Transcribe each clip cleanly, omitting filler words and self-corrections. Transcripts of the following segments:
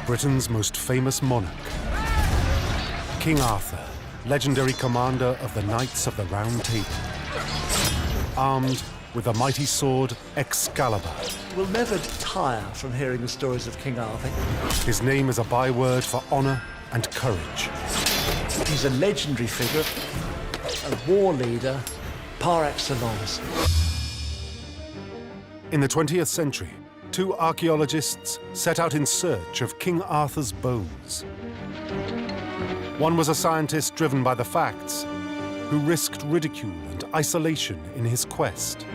Britain's most famous monarch, King Arthur, legendary commander of the Knights of the Round Table, armed with the mighty sword Excalibur. We'll never tire from hearing the stories of King Arthur. His name is a byword for honor and courage. He's a legendary figure, a war leader par excellence. In the 20th century, two archaeologists set out in search of King Arthur's bones. One was a scientist driven by the facts, who risked ridicule and isolation in his quest.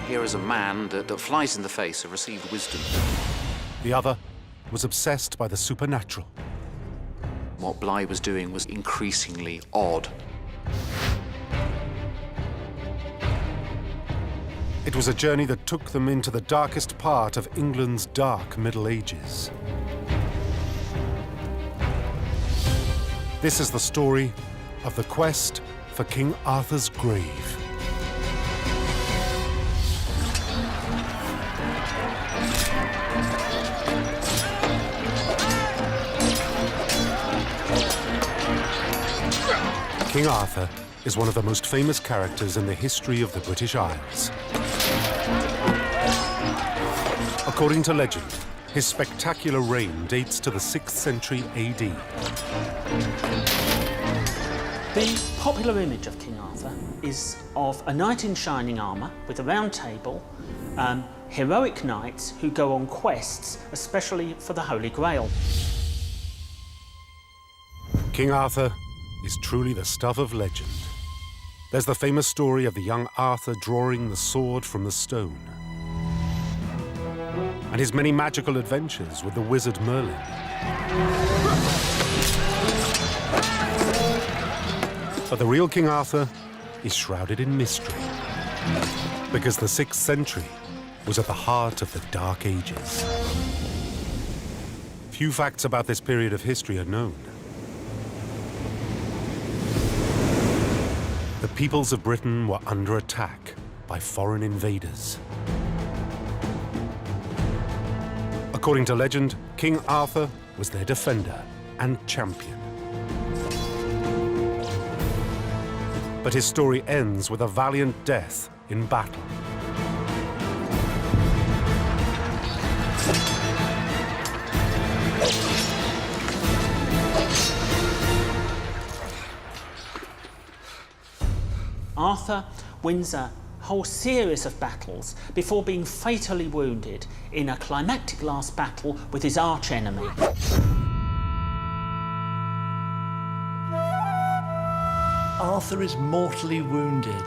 Here is a man that flies in the face of received wisdom. The other was obsessed by the supernatural. What Bligh was doing was increasingly odd. It was a journey that took them into the darkest part of England's dark Middle Ages. This is the story of the quest for King Arthur's grave. King Arthur is one of the most famous characters in the history of the British Isles. According to legend, his spectacular reign dates to the 6th century AD. The popular image of King Arthur is of a knight in shining armour with a round table, heroic knights who go on quests, especially for the Holy Grail. King Arthur is truly the stuff of legend. There's the famous story of the young Arthur drawing the sword from the stone, and his many magical adventures with the wizard Merlin. But the real King Arthur is shrouded in mystery, because the 6th century was at the heart of the Dark Ages. Few facts about this period of history are known. The peoples of Britain were under attack by foreign invaders. According to legend, King Arthur was their defender and champion. But his story ends with a valiant death in battle. Arthur wins a whole series of battles before being fatally wounded in a climactic last battle with his arch-enemy. Arthur is mortally wounded,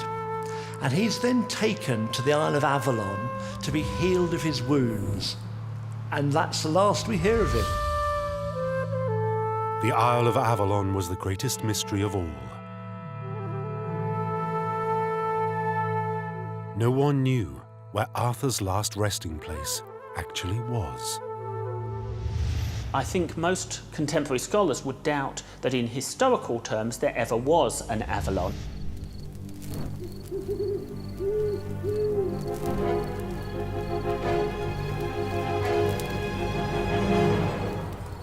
and he's then taken to the Isle of Avalon to be healed of his wounds. And that's the last we hear of him. The Isle of Avalon was the greatest mystery of all. No one knew where Arthur's last resting place actually was. I think most contemporary scholars would doubt that in historical terms there ever was an Avalon.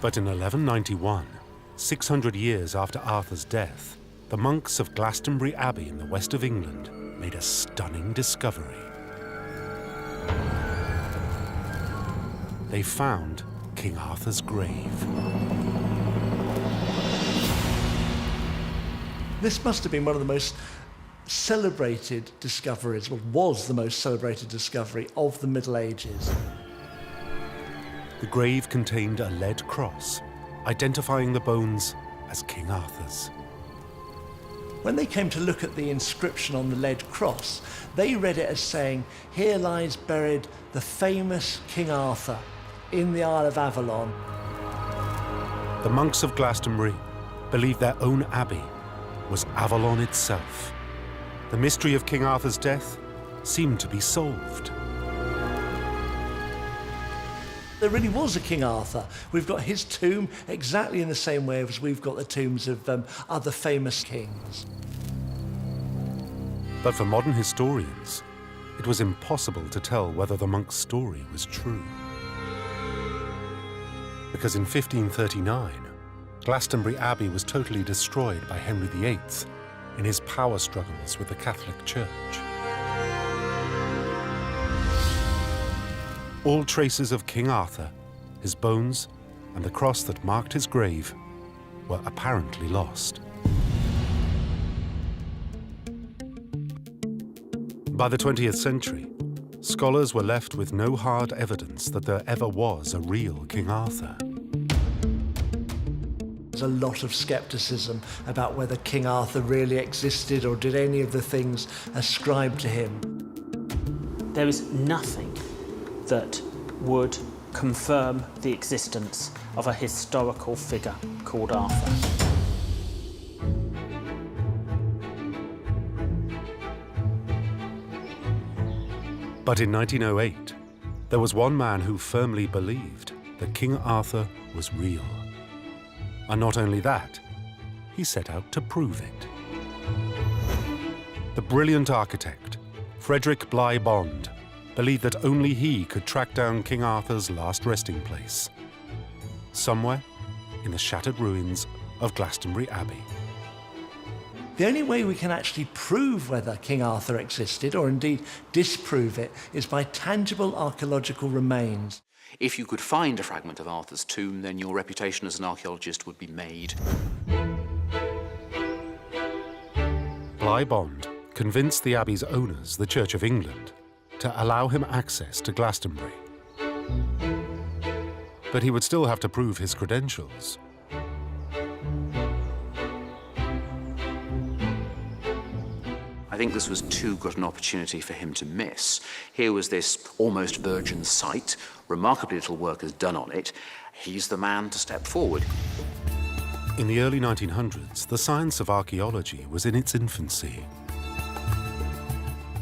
But in 1191, 600 years after Arthur's death, the monks of Glastonbury Abbey in the west of England made a stunning discovery. They found King Arthur's grave. This must have been one of the most celebrated discoveries, well, was the most celebrated discovery of the Middle Ages. The grave contained a lead cross, identifying the bones as King Arthur's. When they came to look at the inscription on the lead cross, they read it as saying, "Here lies buried the famous King Arthur in the Isle of Avalon." The monks of Glastonbury believed their own abbey was Avalon itself. The mystery of King Arthur's death seemed to be solved. There really was a King Arthur. We've got his tomb exactly in the same way as we've got the tombs of other famous kings. But for modern historians, it was impossible to tell whether the monk's story was true. because in 1539, Glastonbury Abbey was totally destroyed by Henry VIII in his power struggles with the Catholic Church. All traces of King Arthur, his bones, and the cross that marked his grave were apparently lost. By the 20th century, scholars were left with no hard evidence that there ever was a real King Arthur. There's a lot of scepticism about whether King Arthur really existed or did any of the things ascribed to him. There is nothing that would confirm the existence of a historical figure called Arthur. But in 1908, there was one man who firmly believed that King Arthur was real. And not only that, he set out to prove it. The brilliant architect, Frederick Bligh Bond, believed that only he could track down King Arthur's last resting place, somewhere in the shattered ruins of Glastonbury Abbey. The only way we can actually prove whether King Arthur existed, or indeed disprove it, is by tangible archaeological remains. If you could find a fragment of Arthur's tomb, then your reputation as an archaeologist would be made. Bligh Bond convinced the Abbey's owners, the Church of England, to allow him access to Glastonbury. But he would still have to prove his credentials. I think this was too good an opportunity for him to miss. Here was this almost virgin site, remarkably little work is done on it. He's the man to step forward. In the early 1900s, the science of archaeology was in its infancy.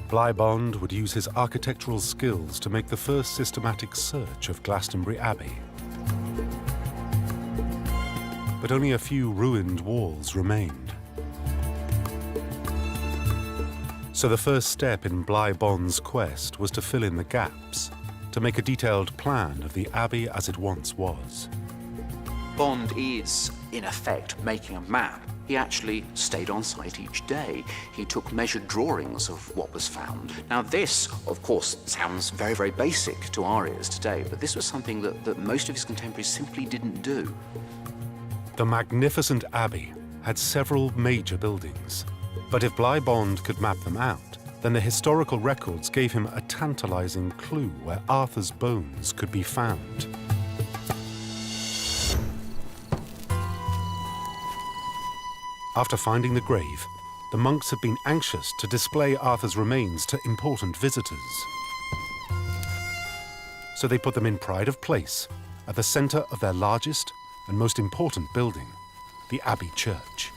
Bligh Bond would use his architectural skills to make the first systematic search of Glastonbury Abbey. But only a few ruined walls remained. So the first step in Bligh Bond's quest was to fill in the gaps, to make a detailed plan of the Abbey as it once was. Bond is, in effect, making a map. He actually stayed on site each day. He took measured drawings of what was found. Now this, of course, sounds very, very basic to our ears today, but this was something that most of his contemporaries simply didn't do. The magnificent Abbey had several major buildings, but if Bligh Bond could map them out, then the historical records gave him a tantalizing clue where Arthur's bones could be found. After finding the grave, the monks had been anxious to display Arthur's remains to important visitors. So they put them in pride of place, at the centre of their largest and most important building, the Abbey Church.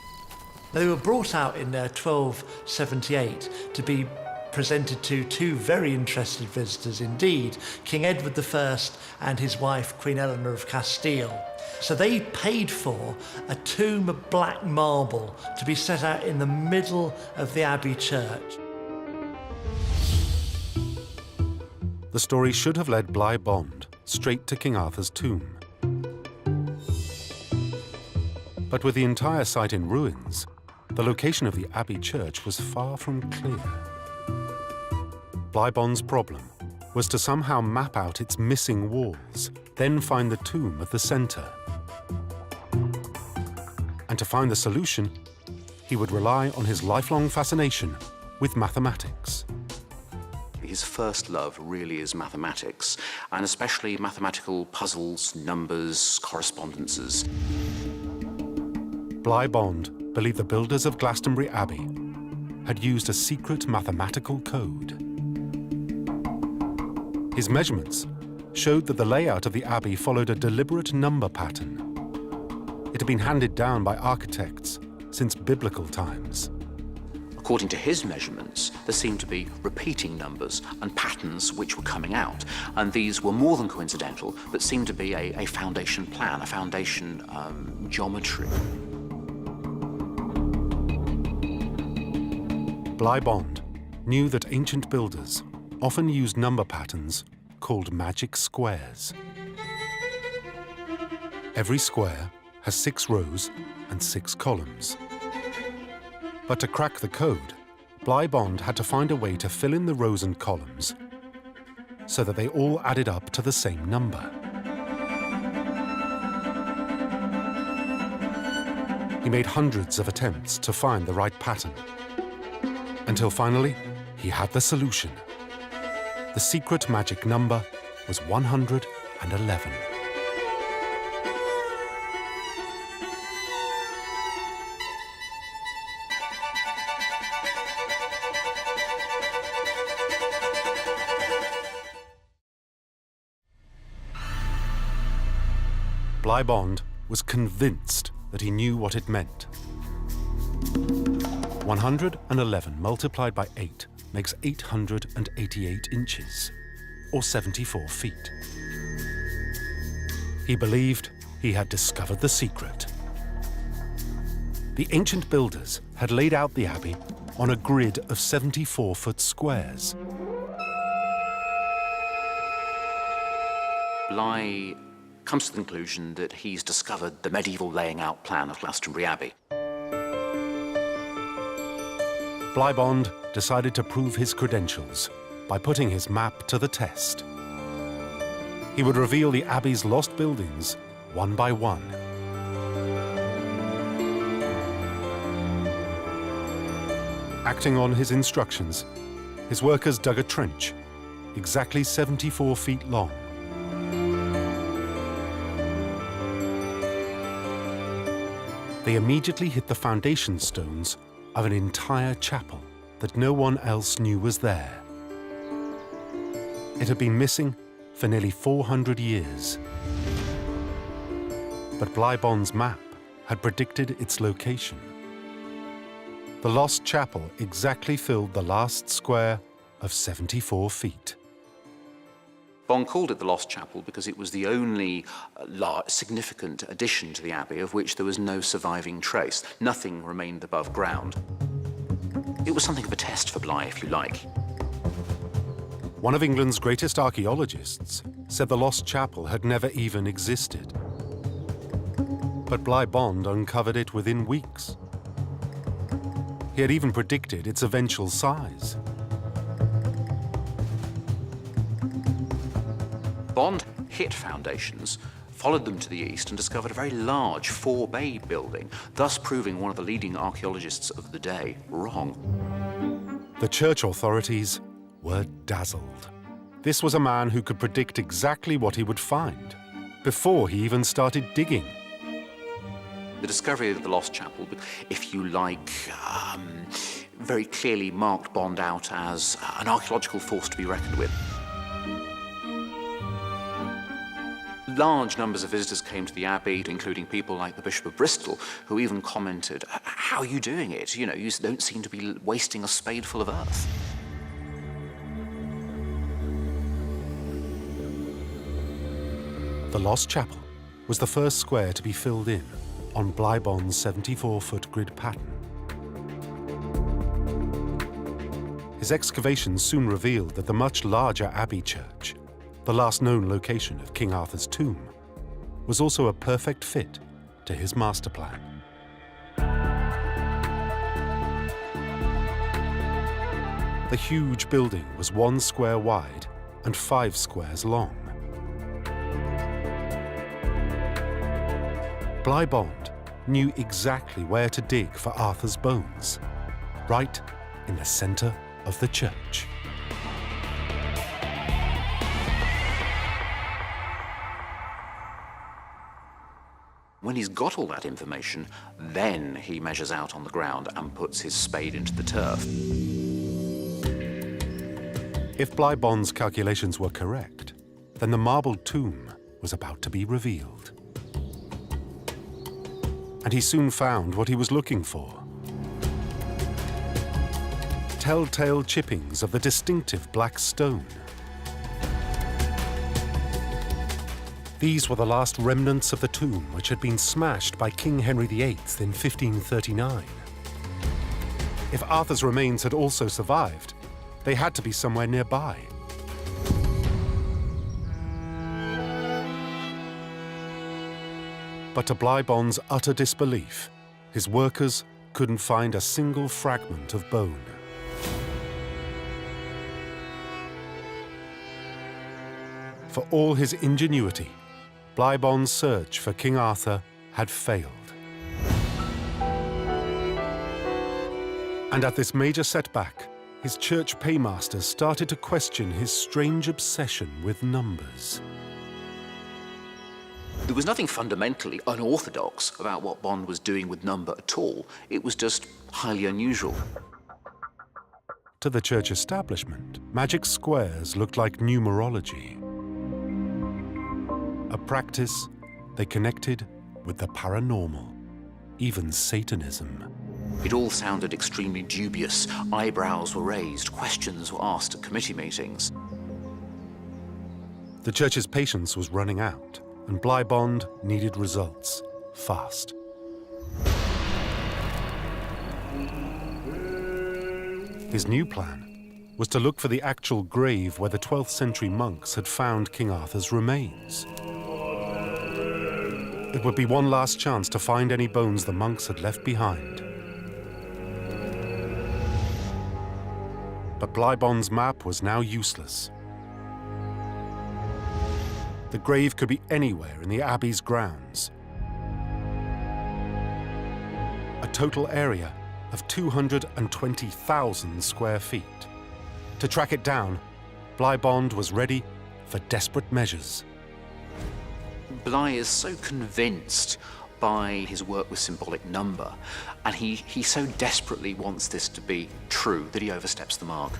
They were brought out in 1278 to be presented to two very interested visitors indeed, King Edward I and his wife, Queen Eleanor of Castile. So they paid for a tomb of black marble to be set out in the middle of the Abbey Church. The story should have led Bligh Bond straight to King Arthur's tomb. But with the entire site in ruins, the location of the Abbey Church was far from clear. Bligh Bond's problem was to somehow map out its missing walls, then find the tomb at the centre. And to find the solution, he would rely on his lifelong fascination with mathematics. His first love really is mathematics, and especially mathematical puzzles, numbers, correspondences. Bligh Bond believed the builders of Glastonbury Abbey had used a secret mathematical code. His measurements showed that the layout of the Abbey followed a deliberate number pattern. It had been handed down by architects since biblical times. According to his measurements, there seemed to be repeating numbers and patterns which were coming out, and these were more than coincidental, but seemed to be a foundation plan, a foundation geometry. Bligh Bond knew that ancient builders often used number patterns called magic squares. Every square has 6 rows and 6 columns. But to crack the code, Bligh Bond had to find a way to fill in the rows and columns so that they all added up to the same number. He made hundreds of attempts to find the right pattern, until finally he had the solution. The secret magic number was 111. Bligh Bond was convinced that he knew what it meant. 111 multiplied by 8 makes 888 inches, or 74 feet. He believed he had discovered the secret. The ancient builders had laid out the abbey on a grid of 74-foot squares. Bligh comes to the conclusion that he's discovered the medieval laying out plan of Glastonbury Abbey. Bligh Bond decided to prove his credentials by putting his map to the test. He would reveal the abbey's lost buildings one by one. Acting on his instructions, his workers dug a trench exactly 74 feet long. They immediately hit the foundation stones of an entire chapel that no one else knew was there. It had been missing for nearly 400 years. But Bligh Bond's map had predicted its location. The lost chapel exactly filled the last square of 74 feet. Bond called it the Lost Chapel because it was the only significant addition to the abbey of which there was no surviving trace. Nothing remained above ground. It was something of a test for Bligh, if you like. One of England's greatest archaeologists said the lost chapel had never even existed. But Bligh Bond uncovered it within weeks. He had even predicted its eventual size. Bond hit foundations, followed them to the east and discovered a very large 4-bay building, thus proving one of the leading archaeologists of the day wrong. The church authorities were dazzled. This was a man who could predict exactly what he would find before he even started digging. The discovery of the Lost Chapel, if you like, very clearly marked Bond out as an archaeological force to be reckoned with. Large numbers of visitors came to the abbey, including people like the Bishop of Bristol, who even commented, "How are you doing it? You know, you don't seem to be wasting a spadeful of earth." The Lost Chapel was the first square to be filled in on Bligh Bond's 74-foot grid pattern. His excavations soon revealed that the much larger Abbey Church, the last known location of King Arthur's tomb, was also a perfect fit to his master plan. The huge building was 1 square wide and 5 squares long. Bligh Bond knew exactly where to dig for Arthur's bones, right in the center of the church. When he's got all that information, then he measures out on the ground and puts his spade into the turf. If Bligh Bond's calculations were correct, then the marbled tomb was about to be revealed. And he soon found what he was looking for. Telltale chippings of the distinctive black stone. These were the last remnants of the tomb which had been smashed by King Henry VIII in 1539. If Arthur's remains had also survived, they had to be somewhere nearby. But to Bligh-Bond's utter disbelief, his workers couldn't find a single fragment of bone. For all his ingenuity, Bligh-Bond's search for King Arthur had failed. And at this major setback, his church paymasters started to question his strange obsession with numbers. There was nothing fundamentally unorthodox about what Bond was doing with number at all. It was just highly unusual. To the church establishment, magic squares looked like numerology, a practice they connected with the paranormal, even Satanism. It all sounded extremely dubious. Eyebrows were raised, questions were asked at committee meetings. The church's patience was running out, and Bligh-Bond needed results, fast. His new plan was to look for the actual grave where the 12th century monks had found King Arthur's remains. It would be one last chance to find any bones the monks had left behind. But Bligh-Bond's map was now useless. The grave could be anywhere in the abbey's grounds. A total area of 220,000 square feet. To track it down, Bligh-Bond was ready for desperate measures. Bligh is so convinced by his work with symbolic number, and he so desperately wants this to be true that he oversteps the mark.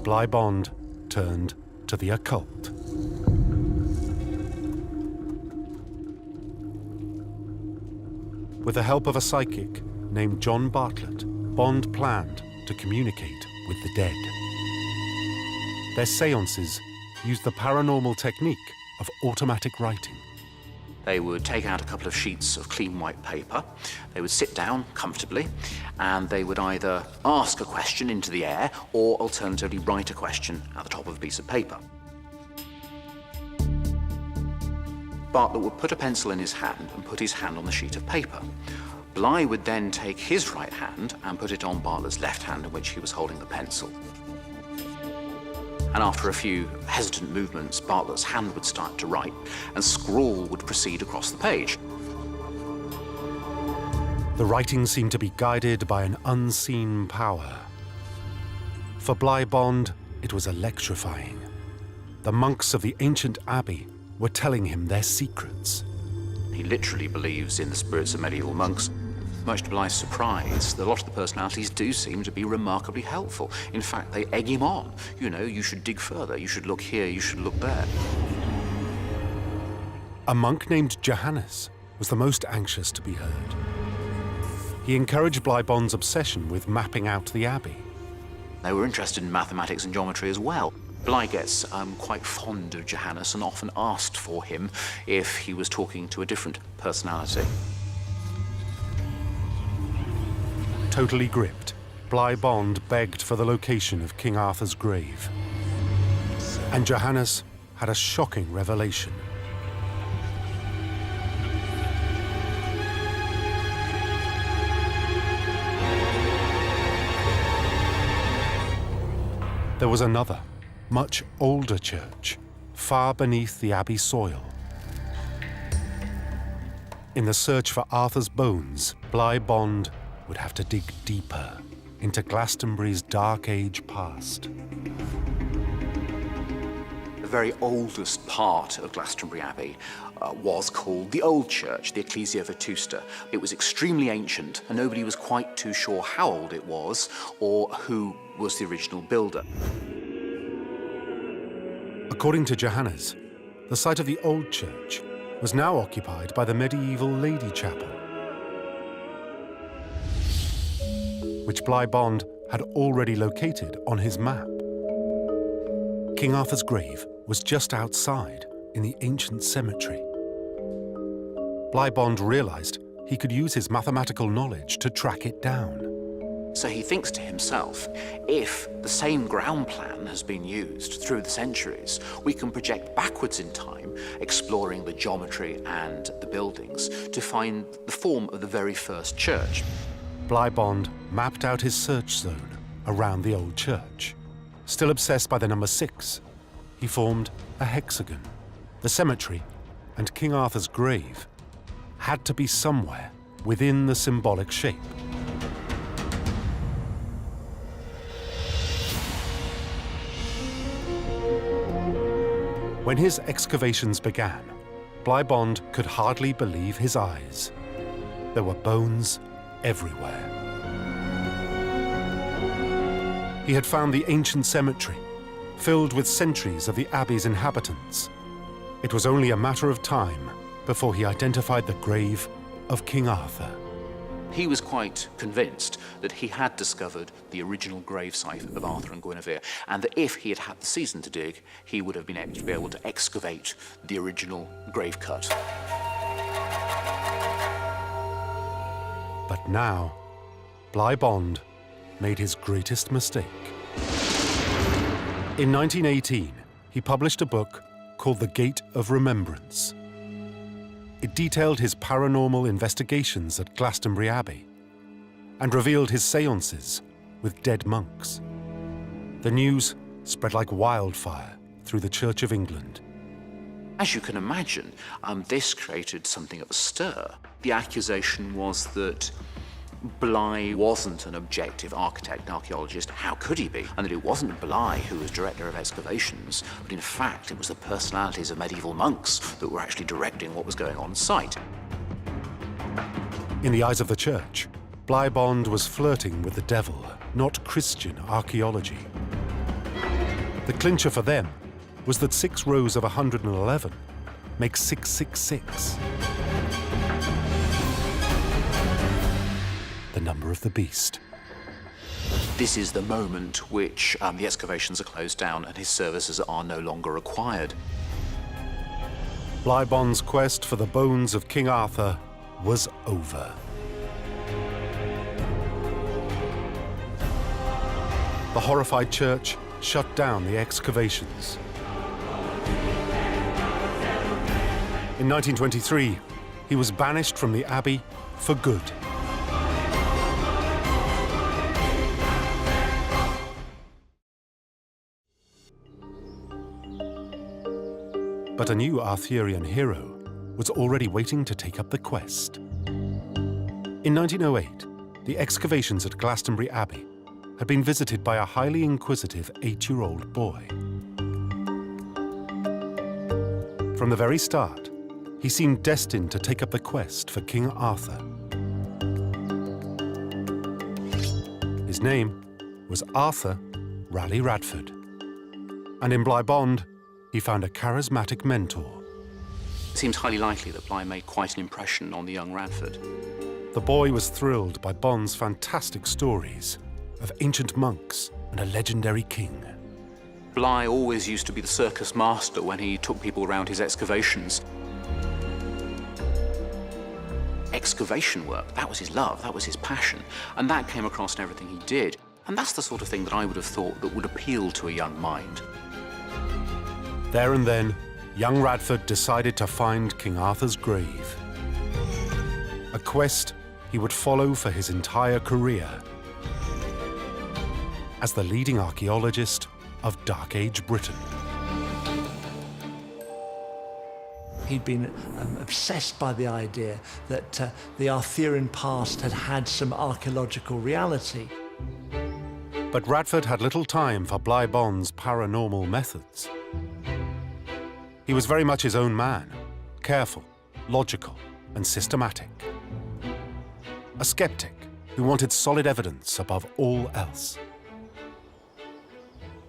Bligh-Bond turned to the occult. With the help of a psychic named John Bartlett, Bond planned to communicate with the dead. Their séances used the paranormal technique of automatic writing. They would take out a couple of sheets of clean white paper, they would sit down comfortably, and they would either ask a question into the air or alternatively write a question at the top of a piece of paper. Bartlett would put a pencil in his hand and put his hand on the sheet of paper. Bligh would then take his right hand and put it on Bartlett's left hand in which he was holding the pencil. And after a few hesitant movements, Bartlett's hand would start to write, and scrawl would proceed across the page. The writing seemed to be guided by an unseen power. For Bligh-Bond, it was electrifying. The monks of the ancient abbey were telling him their secrets. He literally believes in the spirits of medieval monks. Much to Bligh's surprise, a lot of the personalities do seem to be remarkably helpful. In fact, they egg him on. You know, you should dig further, you should look here, you should look there. A monk named Johannes was the most anxious to be heard. He encouraged Bligh-Bond's obsession with mapping out the abbey. They were interested in mathematics and geometry as well. Bligh gets quite fond of Johannes and often asked for him if he was talking to a different personality. Totally gripped, Bligh-Bond begged for the location of King Arthur's grave. And Johannes had a shocking revelation. There was another, much older church, far beneath the abbey soil. In the search for Arthur's bones, Bligh-Bond would have to dig deeper into Glastonbury's Dark Age past. The very oldest part of Glastonbury Abbey was called the Old Church, the Ecclesia Vetusta. It was extremely ancient, and nobody was quite too sure how old it was or who was the original builder. According to Johannes, the site of the Old Church was now occupied by the medieval Lady Chapel, which Bligh-Bond had already located on his map. King Arthur's grave was just outside in the ancient cemetery. Bligh-Bond realized he could use his mathematical knowledge to track it down. So he thinks to himself, if the same ground plan has been used through the centuries, we can project backwards in time, exploring the geometry and the buildings, to find the form of the very first church. Bligh Bond mapped out his search zone around the old church. Still obsessed by the number 6, he formed a hexagon. The cemetery and King Arthur's grave had to be somewhere within the symbolic shape. When his excavations began, Bligh Bond could hardly believe his eyes. There were bones everywhere. He had found the ancient cemetery, filled with centuries of the abbey's inhabitants. It was only a matter of time before he identified the grave of King Arthur. He was quite convinced that he had discovered the original gravesite of Arthur and Guinevere, and that if he had had the season to dig, he would have been able to excavate the original grave cut. But now, Bligh Bond made his greatest mistake. In 1918, he published a book called The Gate of Remembrance. It detailed his paranormal investigations at Glastonbury Abbey and revealed his séances with dead monks. The news spread like wildfire through the Church of England. As you can imagine, this created something of a stir. The accusation was that Bligh wasn't an objective architect and archaeologist. How could he be? And that it wasn't Bligh who was director of excavations, but in fact it was the personalities of medieval monks that were actually directing what was going on site. In the eyes of the church, Bligh Bond was flirting with the devil, not Christian archaeology. The clincher for them was that 6 rows of 111 make 666. The number of the beast. This is the moment which the excavations are closed down and his services are no longer required. Bligh Bond's quest for the bones of King Arthur was over. The horrified church shut down the excavations. In 1923, he was banished from the abbey for good. But a new Arthurian hero was already waiting to take up the quest. In 1908, the excavations at Glastonbury Abbey had been visited by a highly inquisitive 8-year-old boy. From the very start, he seemed destined to take up the quest for King Arthur. His name was Arthur Ralegh Radford, and in Bligh Bond, he found a charismatic mentor. It seems highly likely that Bligh made quite an impression on the young Radford. The boy was thrilled by Bond's fantastic stories of ancient monks and a legendary king. Bligh always used to be the circus master when he took people around his excavations. Excavation work, that was his love, that was his passion, and that came across in everything he did. And that's the sort of thing that I would have thought that would appeal to a young mind. There and then, young Radford decided to find King Arthur's grave. A quest he would follow for his entire career as the leading archaeologist of Dark Age Britain. He'd been obsessed by the idea that the Arthurian past had had some archaeological reality. But Radford had little time for Bligh Bond's paranormal methods. He was very much his own man, careful, logical, and systematic. A skeptic who wanted solid evidence above all else.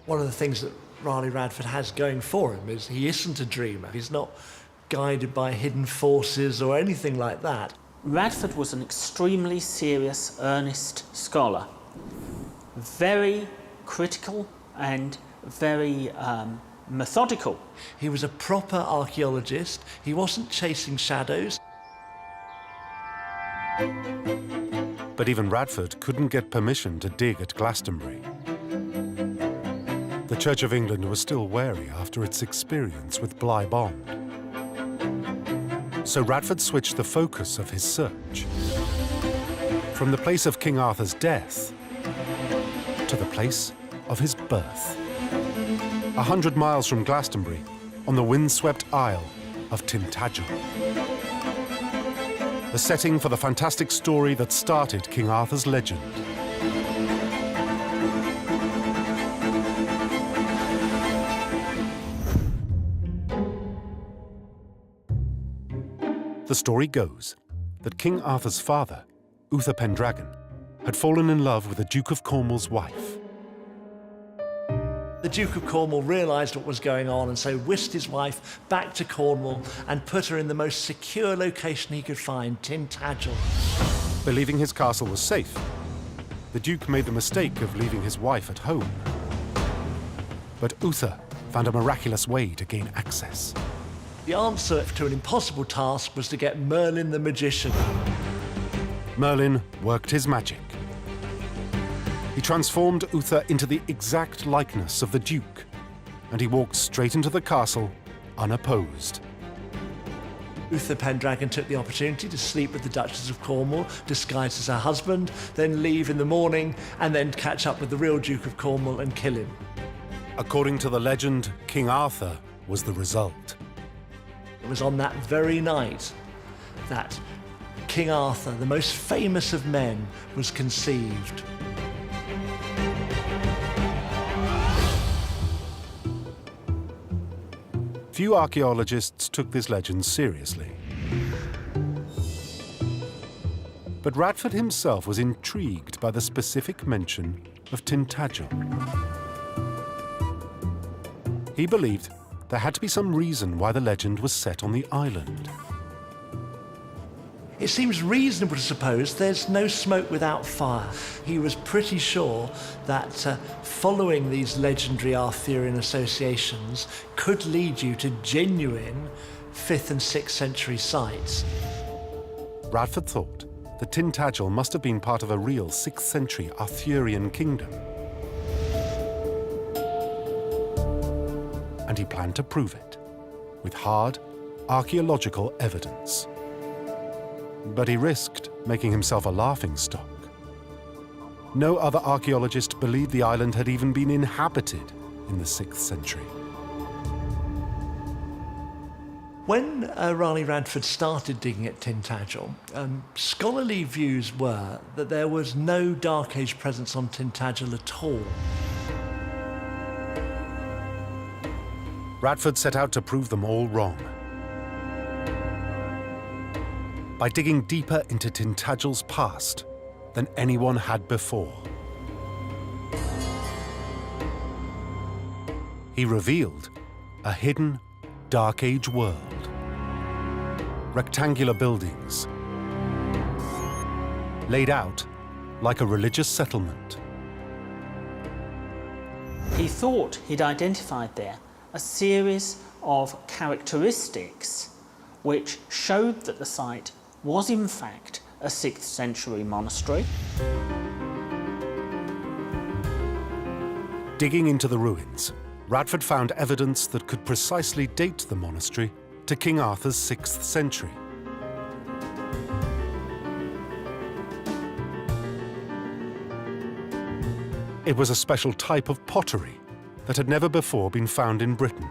One of the things that Ralegh Radford has going for him is he isn't a dreamer. He's not guided by hidden forces or anything like that. Radford was an extremely serious, earnest scholar. Very critical and very methodical. He was a proper archaeologist. He wasn't chasing shadows. But even Radford couldn't get permission to dig at Glastonbury. The Church of England was still wary after its experience with Bligh Bond. So Radford switched the focus of his search from the place of King Arthur's death to the place of his birth. 100 miles from Glastonbury, on the windswept Isle of Tintagel. The setting for the fantastic story that started King Arthur's legend. The story goes that King Arthur's father, Uther Pendragon, had fallen in love with the Duke of Cornwall's wife. The Duke of Cornwall realised what was going on and so whisked his wife back to Cornwall and put her in the most secure location he could find, Tintagel. Believing his castle was safe, the Duke made the mistake of leaving his wife at home. But Uther found a miraculous way to gain access. The answer to an impossible task was to get Merlin the magician. Merlin worked his magic. He transformed Uther into the exact likeness of the Duke, and he walked straight into the castle unopposed. Uther Pendragon took the opportunity to sleep with the Duchess of Cornwall, disguised as her husband, then leave in the morning, and then catch up with the real Duke of Cornwall and kill him. According to the legend, King Arthur was the result. It was on that very night that King Arthur, the most famous of men, was conceived. Few archaeologists took this legend seriously. But Radford himself was intrigued by the specific mention of Tintagel. He believed there had to be some reason why the legend was set on the island. It seems reasonable to suppose there's no smoke without fire. He was pretty sure that following these legendary Arthurian associations could lead you to genuine 5th and 6th century sites. Radford thought that Tintagel must have been part of a real 6th century Arthurian kingdom. And he planned to prove it with hard archaeological evidence. But he risked making himself a laughingstock. No other archaeologist believed the island had even been inhabited in the 6th century. When Raleigh Radford started digging at Tintagel, scholarly views were that there was no Dark Age presence on Tintagel at all. Radford set out to prove them all wrong. By digging deeper into Tintagel's past than anyone had before. He revealed a hidden Dark Age world. Rectangular buildings, laid out like a religious settlement. He thought he'd identified there a series of characteristics which showed that the site was in fact a 6th century monastery. Digging into the ruins, Radford found evidence that could precisely date the monastery to King Arthur's 6th century. It was a special type of pottery that had never before been found in Britain.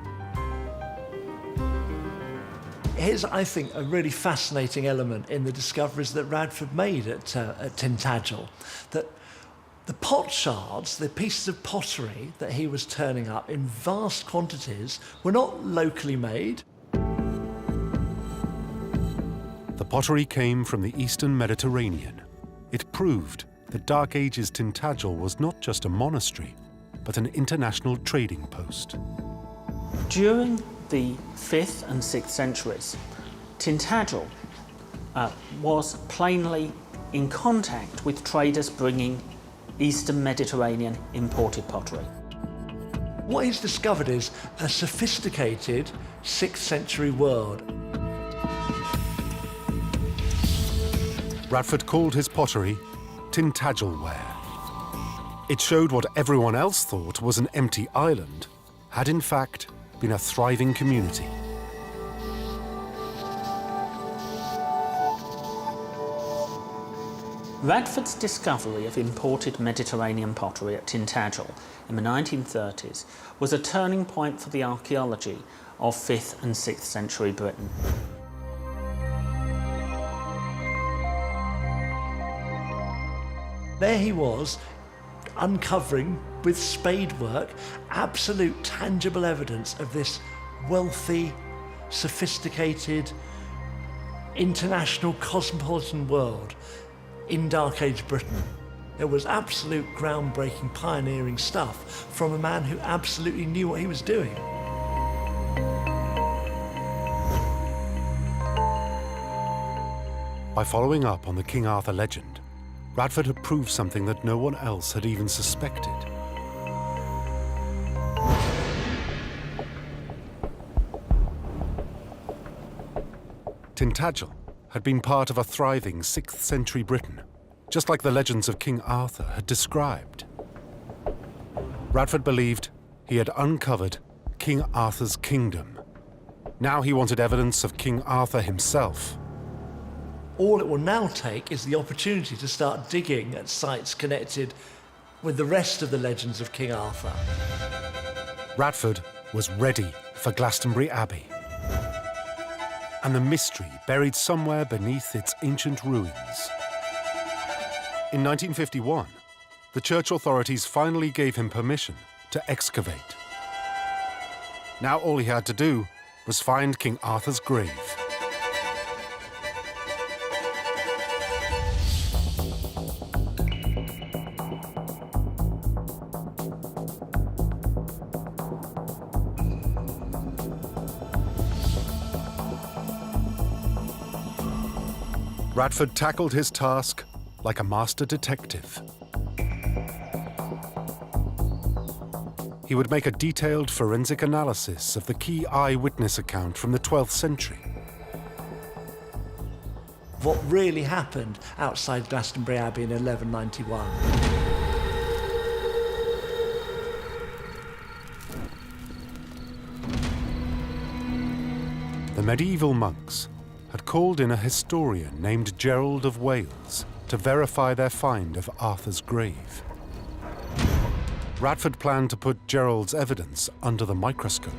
Here's, I think, a really fascinating element in the discoveries that Radford made at Tintagel, that the pot shards, the pieces of pottery that he was turning up in vast quantities, were not locally made. The pottery came from the Eastern Mediterranean. It proved that Dark Ages Tintagel was not just a monastery, but an international trading post. During the 5th and 6th centuries, Tintagel was plainly in contact with traders bringing Eastern Mediterranean imported pottery. What he's discovered is a sophisticated 6th century world. Radford called his pottery Tintagel ware. It showed what everyone else thought was an empty island had in fact been a thriving community. Radford's discovery of imported Mediterranean pottery at Tintagel in the 1930s was a turning point for the archaeology of 5th and 6th century Britain. There he was, uncovering, with spade work, absolute tangible evidence of this wealthy, sophisticated, international cosmopolitan world in Dark Age Britain. It was absolute groundbreaking, pioneering stuff from a man who absolutely knew what he was doing. By following up on the King Arthur legend, Radford had proved something that no one else had even suspected. Tintagel had been part of a thriving 6th century Britain, just like the legends of King Arthur had described. Radford believed he had uncovered King Arthur's kingdom. Now he wanted evidence of King Arthur himself. All it will now take is the opportunity to start digging at sites connected with the rest of the legends of King Arthur. Radford was ready for Glastonbury Abbey and the mystery buried somewhere beneath its ancient ruins. In 1951, the church authorities finally gave him permission to excavate. Now all he had to do was find King Arthur's grave. Radford tackled his task like a master detective. He would make a detailed forensic analysis of the key eyewitness account from the 12th century. What really happened outside Glastonbury Abbey in 1191. The medieval monks had called in a historian named Gerald of Wales to verify their find of Arthur's grave. Radford planned to put Gerald's evidence under the microscope.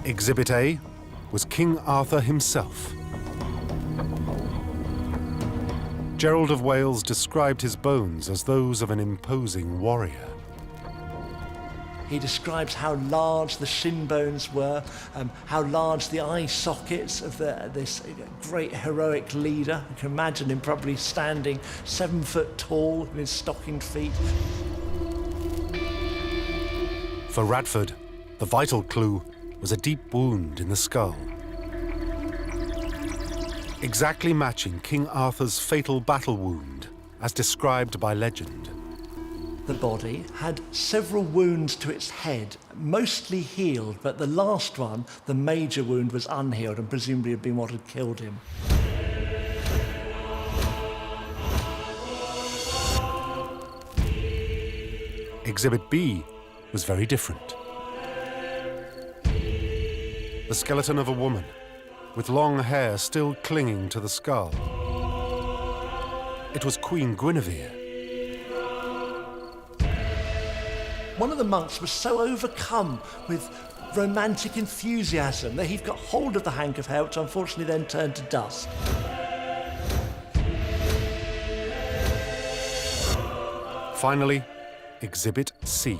Exhibit A was King Arthur himself. Gerald of Wales described his bones as those of an imposing warrior. He describes how large the shin bones were, how large the eye sockets of this great heroic leader. You can imagine him probably standing 7 foot tall in his stockinged feet. For Radford, the vital clue was a deep wound in the skull, exactly matching King Arthur's fatal battle wound as described by legend. The body had several wounds to its head, mostly healed, but the last one, the major wound, was unhealed and presumably had been what had killed him. Exhibit B was very different. The skeleton of a woman, with long hair still clinging to the skull. It was Queen Guinevere. One of the monks was so overcome with romantic enthusiasm that he got hold of the hank of hair, which unfortunately then turned to dust. Finally, Exhibit C,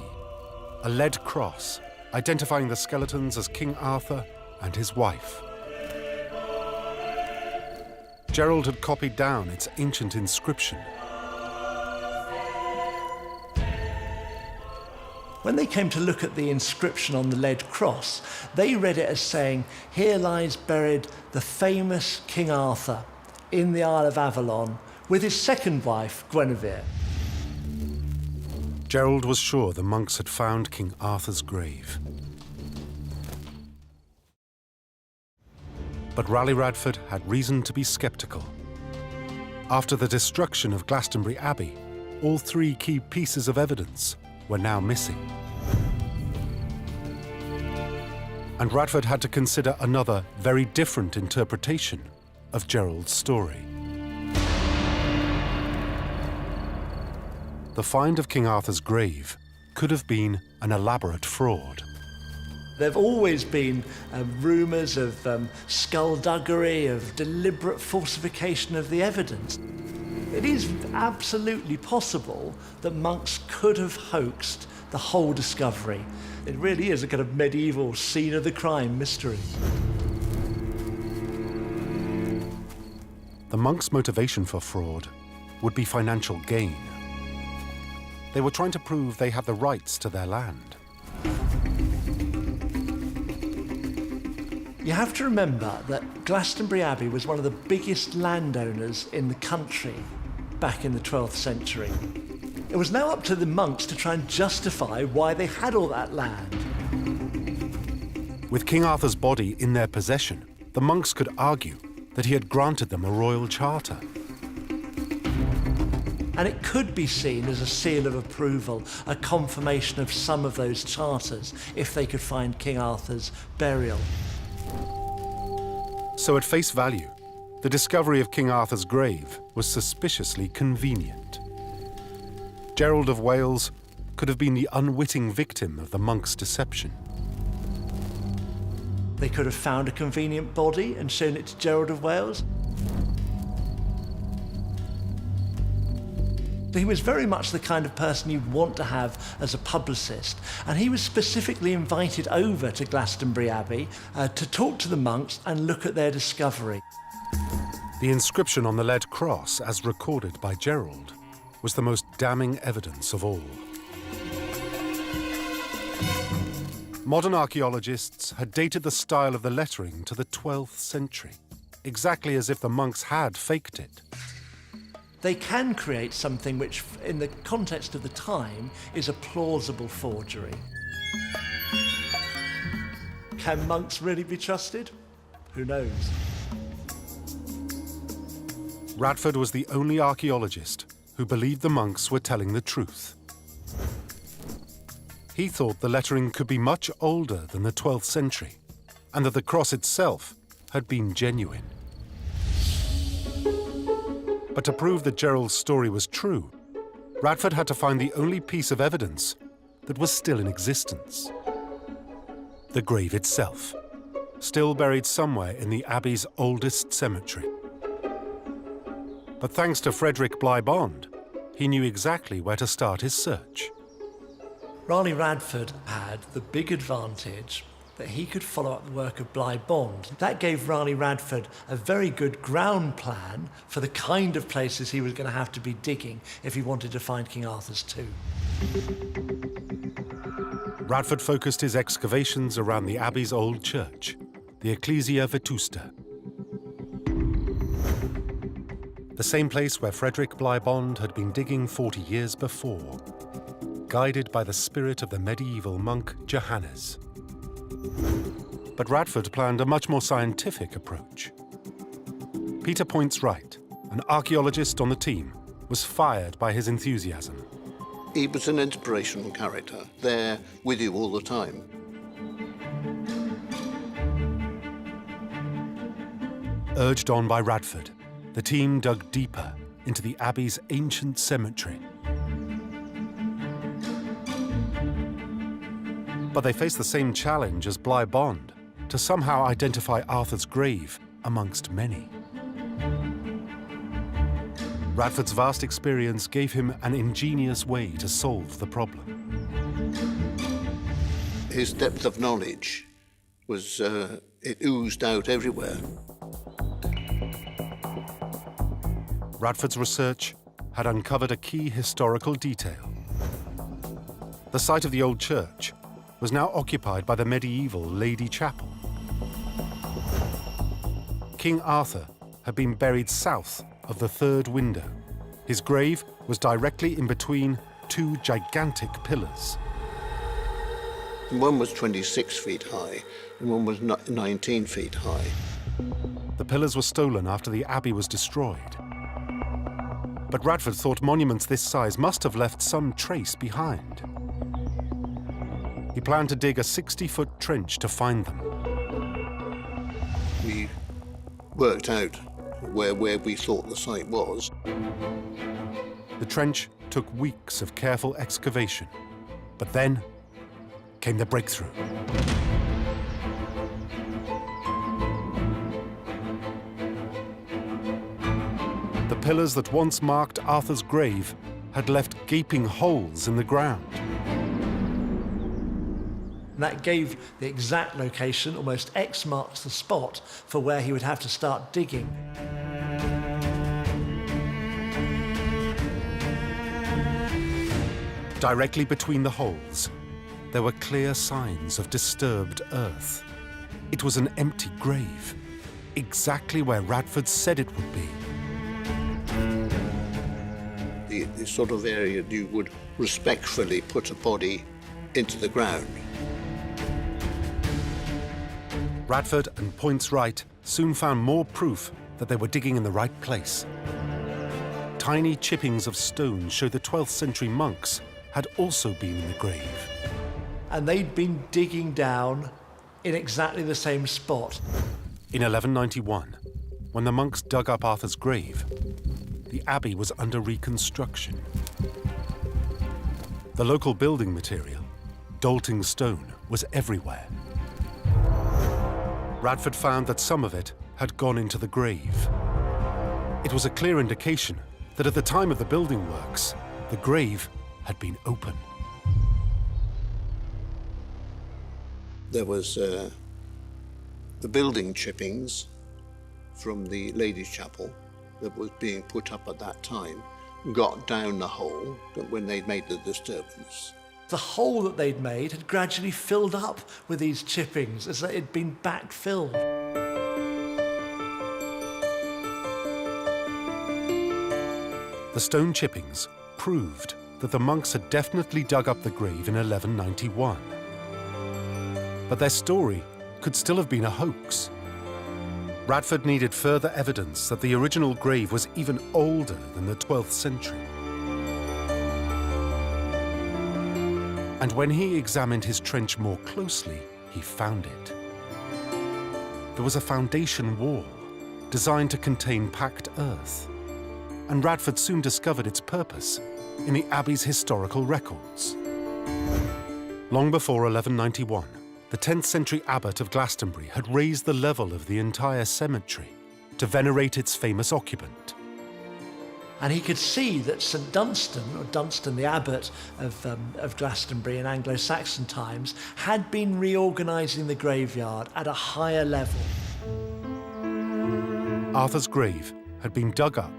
a lead cross identifying the skeletons as King Arthur and his wife. Gerald had copied down its ancient inscription. When they came to look at the inscription on the lead cross, they read it as saying, "Here lies buried the famous King Arthur in the Isle of Avalon with his second wife, Guinevere." Gerald was sure the monks had found King Arthur's grave. But Ralegh Radford had reason to be sceptical. After the destruction of Glastonbury Abbey, all three key pieces of evidence were now missing. And Radford had to consider another, very different interpretation of Gerald's story. The find of King Arthur's grave could have been an elaborate fraud. There have always been rumours of skullduggery, of deliberate falsification of the evidence. It is absolutely possible that monks could have hoaxed the whole discovery. It really is a kind of medieval scene of the crime mystery. The monks' motivation for fraud would be financial gain. They were trying to prove they had the rights to their land. You have to remember that Glastonbury Abbey was one of the biggest landowners in the country back in the 12th century. It was now up to the monks to try and justify why they had all that land. With King Arthur's body in their possession, the monks could argue that he had granted them a royal charter. And it could be seen as a seal of approval, a confirmation of some of those charters, if they could find King Arthur's burial. So at face value, the discovery of King Arthur's grave was suspiciously convenient. Gerald of Wales could have been the unwitting victim of the monks' deception. They could have found a convenient body and shown it to Gerald of Wales. He was very much the kind of person you'd want to have as a publicist, and he was specifically invited over to Glastonbury Abbey to talk to the monks and look at their discovery. The inscription on the lead cross, as recorded by Gerald, was the most damning evidence of all. Modern archaeologists had dated the style of the lettering to the 12th century, exactly as if the monks had faked it. They can create something which, in the context of the time, is a plausible forgery. Can monks really be trusted? Who knows? Radford was the only archaeologist who believed the monks were telling the truth. He thought the lettering could be much older than the 12th century, and that the cross itself had been genuine. But to prove that Gerald's story was true, Radford had to find the only piece of evidence that was still in existence. The grave itself, still buried somewhere in the Abbey's oldest cemetery. But thanks to Frederick Bligh Bond, he knew exactly where to start his search. Ralegh Radford had the big advantage that he could follow up the work of Bligh Bond. That gave Ralegh Radford a very good ground plan for the kind of places he was going to have to be digging if he wanted to find King Arthur's tomb. Radford focused his excavations around the Abbey's old church, the Ecclesia Vetusta. The same place where Frederick Bligh Bond had been digging 40 years before, guided by the spirit of the medieval monk Johannes. But Radford planned a much more scientific approach. Peter Point's right, an archaeologist on the team, was fired by his enthusiasm. He was an inspirational character, there with you all the time. Urged on by Radford, the team dug deeper into the Abbey's ancient cemetery. But they faced the same challenge as Bligh Bond, to somehow identify Arthur's grave amongst many. Radford's vast experience gave him an ingenious way to solve the problem. His depth of knowledge was, it oozed out everywhere. Radford's research had uncovered a key historical detail. The site of the old church was now occupied by the medieval Lady Chapel. King Arthur had been buried south of the third window. His grave was directly in between two gigantic pillars. One was 26 feet high, and one was 19 feet high. The pillars were stolen after the abbey was destroyed. But Radford thought monuments this size must have left some trace behind. He planned to dig a 60-foot trench to find them. We worked out where we thought the site was. The trench took weeks of careful excavation, but then came the breakthrough. The pillars that once marked Arthur's grave had left gaping holes in the ground. That gave the exact location, almost X marks the spot, for where he would have to start digging. Directly between the holes, there were clear signs of disturbed earth. It was an empty grave, exactly where Radford said it would be. The sort of area you would respectfully put a body into the ground. Radford and Points Right soon found more proof that they were digging in the right place. Tiny chippings of stone showed the 12th century monks had also been in the grave. And they'd been digging down in exactly the same spot. In 1191, when the monks dug up Arthur's grave, the abbey was under reconstruction. The local building material, Dolting stone, was everywhere. Radford found that some of it had gone into the grave. It was a clear indication that at the time of the building works, the grave had been open. There was the building chippings from the Ladies' Chapel that was being put up at that time, got down the hole when they'd made the disturbance. The hole that they'd made had gradually filled up with these chippings as though it had been backfilled. The stone chippings proved that the monks had definitely dug up the grave in 1191. But their story could still have been a hoax. Radford needed further evidence that the original grave was even older than the 12th century. And when he examined his trench more closely, he found it. There was a foundation wall designed to contain packed earth, and Radford soon discovered its purpose in the abbey's historical records. Long before 1191, the 10th century abbot of Glastonbury had raised the level of the entire cemetery to venerate its famous occupant. And he could see that St Dunstan, or Dunstan the abbot of Glastonbury in Anglo-Saxon times, had been reorganising the graveyard at a higher level. Arthur's grave had been dug up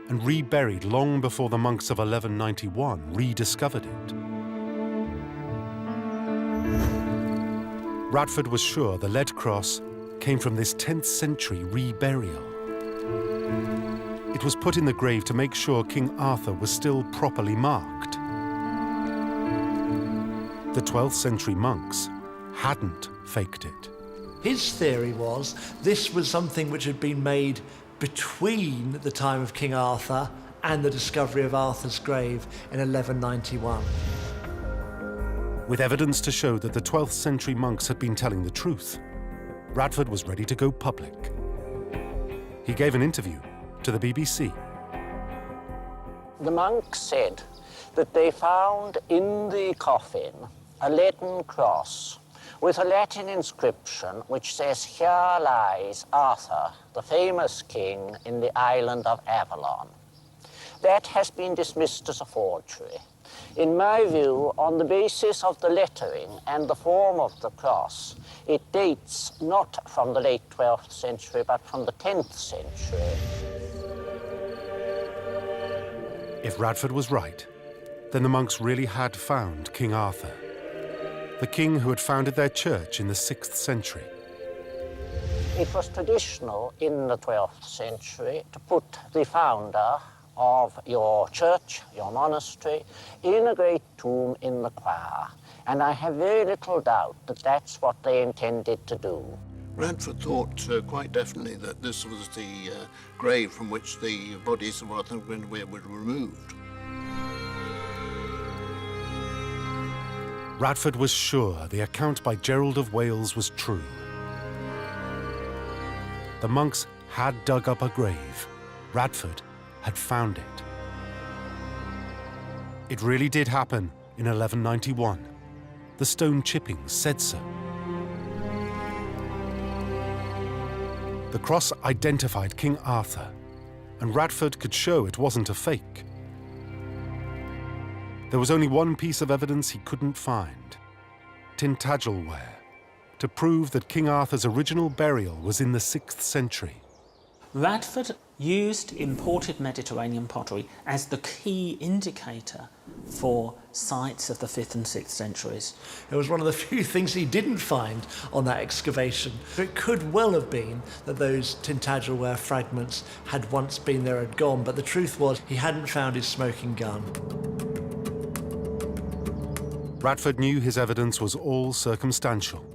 and reburied long before the monks of 1191 rediscovered it. Radford was sure the lead cross came from this 10th century reburial. It was put in the grave to make sure King Arthur was still properly marked. The 12th century monks hadn't faked it. His theory was this was something which had been made between the time of King Arthur and the discovery of Arthur's grave in 1191. With evidence to show that the 12th century monks had been telling the truth, Radford was ready to go public. He gave an interview to the BBC. The monks said that they found in the coffin a leaden cross with a Latin inscription which says, "Here lies Arthur, the famous king in the island of Avalon." That has been dismissed as a forgery. In my view, on the basis of the lettering and the form of the cross, it dates not from the late 12th century, but from the 10th century. If Radford was right, then the monks really had found King Arthur, the king who had founded their church in the 6th century. It was traditional in the 12th century to put the founder of your church, your monastery, in a great tomb in the choir. And I have very little doubt that that's what they intended to do. Radford thought quite definitely that this was the grave from which the bodies of Arthur and Guinevere were removed. Radford was sure the account by Gerald of Wales was true. The monks had dug up a grave. Radford had found it. It really did happen in 1191. The stone chippings said so. The cross identified King Arthur, and Radford could show it wasn't a fake. There was only one piece of evidence he couldn't find: Tintagel-ware, to prove that King Arthur's original burial was in the 6th century. Radford used imported Mediterranean pottery as the key indicator for sites of the 5th and 6th centuries. It was one of the few things he didn't find on that excavation. It could well have been that those Tintagel-ware fragments had once been there and gone, but the truth was he hadn't found his smoking gun. Radford knew his evidence was all circumstantial.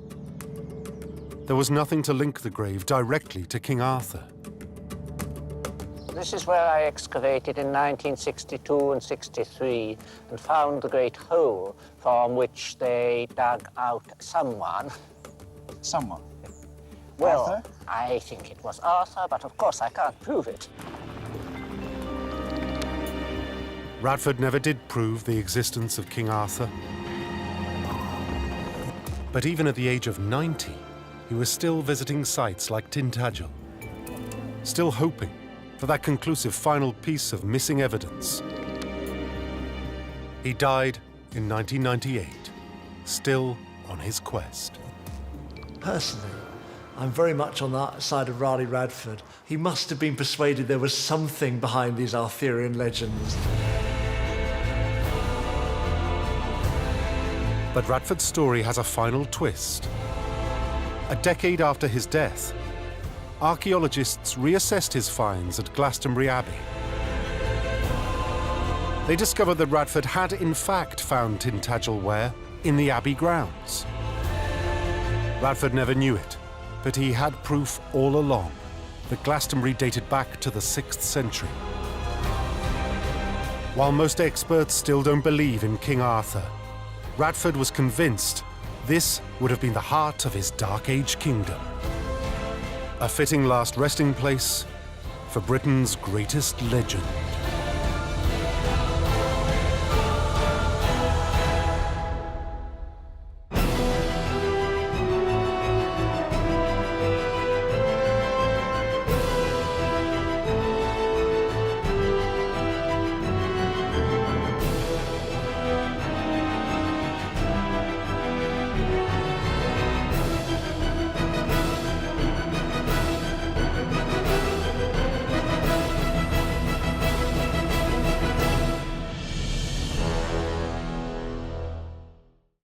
There was nothing to link the grave directly to King Arthur. This is where I excavated in 1962 and 63 and found the great hole from which they dug out someone. Someone? Well, Arthur? I think it was Arthur, but of course I can't prove it. Radford never did prove the existence of King Arthur. But even at the age of 90, he was still visiting sites like Tintagel, still hoping for that conclusive final piece of missing evidence. He died in 1998, still on his quest. Personally, I'm very much on that side of Ralegh Radford. He must have been persuaded there was something behind these Arthurian legends. But Radford's story has a final twist. A decade after his death, archaeologists reassessed his finds at Glastonbury Abbey. They discovered that Radford had in fact found Tintagel-ware in the Abbey grounds. Radford never knew it, but he had proof all along that Glastonbury dated back to the 6th century. While most experts still don't believe in King Arthur, Radford was convinced this would have been the heart of his Dark Age kingdom. A fitting last resting place for Britain's greatest legend.